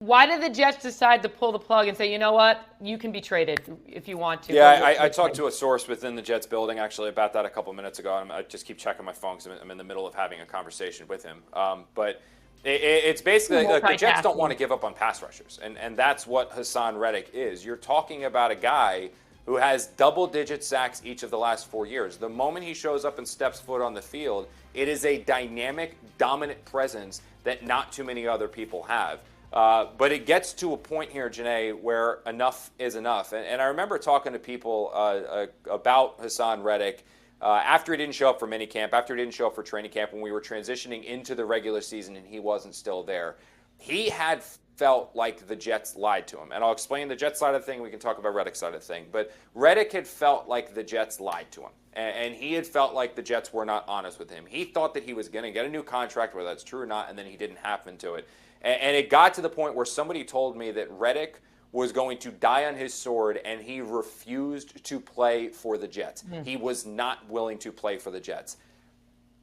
Why did the Jets decide to pull the plug and say, you know what, you can be traded if you want to? Yeah, I talked to a source within the Jets building actually about that a couple minutes ago. I just keep checking my phone because I'm in the middle of having a conversation with him. But it's basically like the Jets don't want to give up on pass rushers, and that's what Haason Reddick is. You're talking about a guy who has double-digit sacks each of the last 4 years. The moment he shows up and steps foot on the field, it is a dynamic, dominant presence that not too many other people have. But it gets to a point here, Jeane, where enough is enough. And I remember talking to people about Haason Reddick after he didn't show up for minicamp, after he didn't show up for training camp, when we were transitioning into the regular season and he wasn't still there. He had felt like the Jets lied to him. And I'll explain the Jets side of the thing. We can talk about Reddick's side of the thing. But Reddick had felt like the Jets lied to him. And he had felt like the Jets were not honest with him. He thought that he was going to get a new contract, whether that's true or not, and then he didn't happen to it. And it got to the point where somebody told me that Reddick was going to die on his sword, and he refused to play for the Jets. He was not willing to play for the Jets.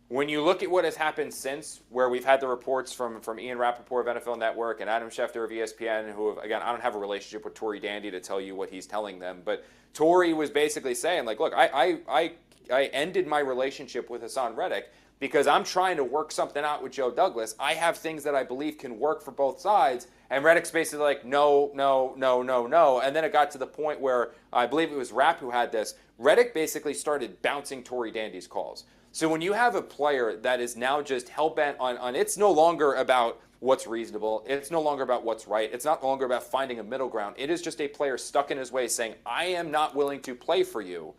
When you look at what has happened since, where we've had the reports from Ian Rappaport of NFL Network and Adam Schefter of ESPN, who have, again, I don't have a relationship with Torrey Dandy to tell you what he's telling them, but Torrey was basically saying, like, look, I ended my relationship with Haason Reddick because I'm trying to work something out with Joe Douglas. I have things that I believe can work for both sides. And Reddick's basically like, no. And then it got to the point where I believe it was Rapp who had this. Reddick basically started bouncing Torrey Dandy's calls. So when you have a player that is now just hell-bent on it's no longer about what's reasonable. It's no longer about what's right. It's not longer about finding a middle ground. It is just a player stuck in his way saying, I am not willing to play for you.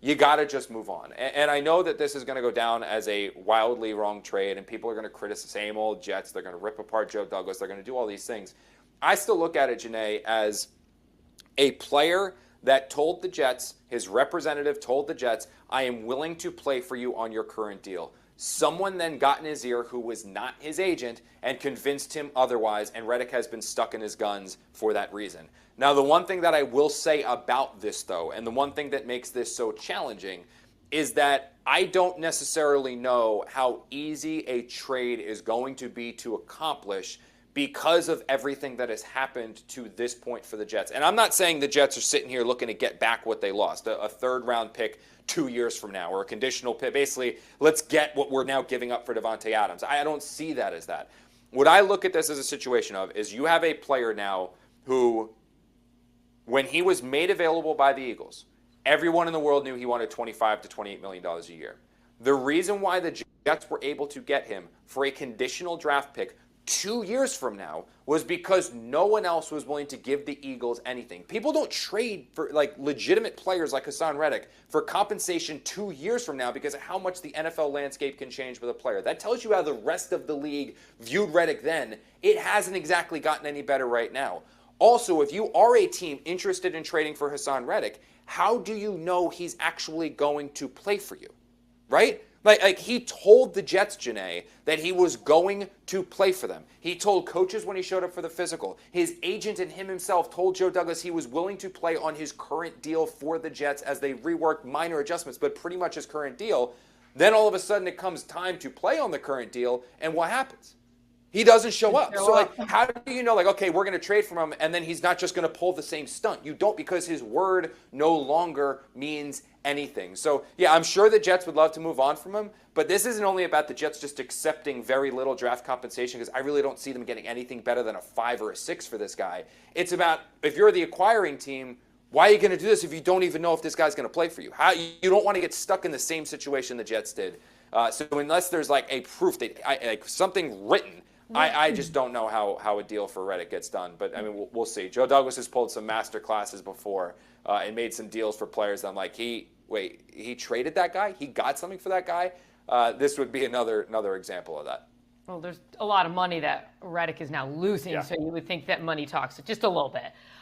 You got to just move on. And I know that this is going to go down as a wildly wrong trade, and people are going to criticize the same old Jets. They're going to rip apart Joe Douglas. They're going to do all these things. I still look at it, Jeane, as a player that told the Jets, his representative told the Jets, I am willing to play for you on your current deal. Someone then got in his ear who was not his agent and convinced him otherwise, and Reddick has been stuck in his guns for that reason. Now, the one thing that I will say about this, though, and the one thing that makes this so challenging, is that I don't necessarily know how easy a trade is going to be to accomplish because of everything that has happened to this point for the Jets. And I'm not saying the Jets are sitting here looking to get back what they lost, a third-round pick 2 years from now, or a conditional pick. Basically, let's get what we're now giving up for Davante Adams. I don't see that as that. What I look at this as a situation of is you have a player now who, when he was made available by the Eagles, everyone in the world knew he wanted $25 to $28 million a year. The reason why the Jets were able to get him for a conditional draft pick 2 years from now was because no one else was willing to give the Eagles anything. People don't trade for like legitimate players like Haason Reddick for compensation 2 years from now because of how much the NFL landscape can change with a player. That tells you how the rest of the league viewed Reddick then. It hasn't exactly gotten any better right now. Also, if you are a team interested in trading for Haason Reddick, how do you know he's actually going to play for you, right? Like he told the Jets, Jeane, that he was going to play for them. He told coaches when he showed up for the physical. His agent and him himself told Joe Douglas he was willing to play on his current deal for the Jets as they reworked minor adjustments, but pretty much his current deal. Then all of a sudden it comes time to play on the current deal, and what happens? He doesn't show up. So, like, how do you know, like, okay, we're going to trade for him, and then he's not just going to pull the same stunt? You don't, because his word no longer means anything. So, yeah, I'm sure the Jets would love to move on from him, but this isn't only about the Jets just accepting very little draft compensation, because I really don't see them getting anything better than a 5 or a 6 for this guy. It's about, if you're the acquiring team, why are you going to do this if you don't even know if this guy's going to play for you? You don't want to get stuck in the same situation the Jets did. So unless there's, like, a proof, like something written, I just don't know how a deal for Reddick gets done. But, I mean, we'll see. Joe Douglas has pulled some master classes before and made some deals for players. I'm like, he traded that guy? He got something for that guy? This would be another example of that. Well, there's a lot of money that Reddick is now losing, so you would think that money talks just a little bit.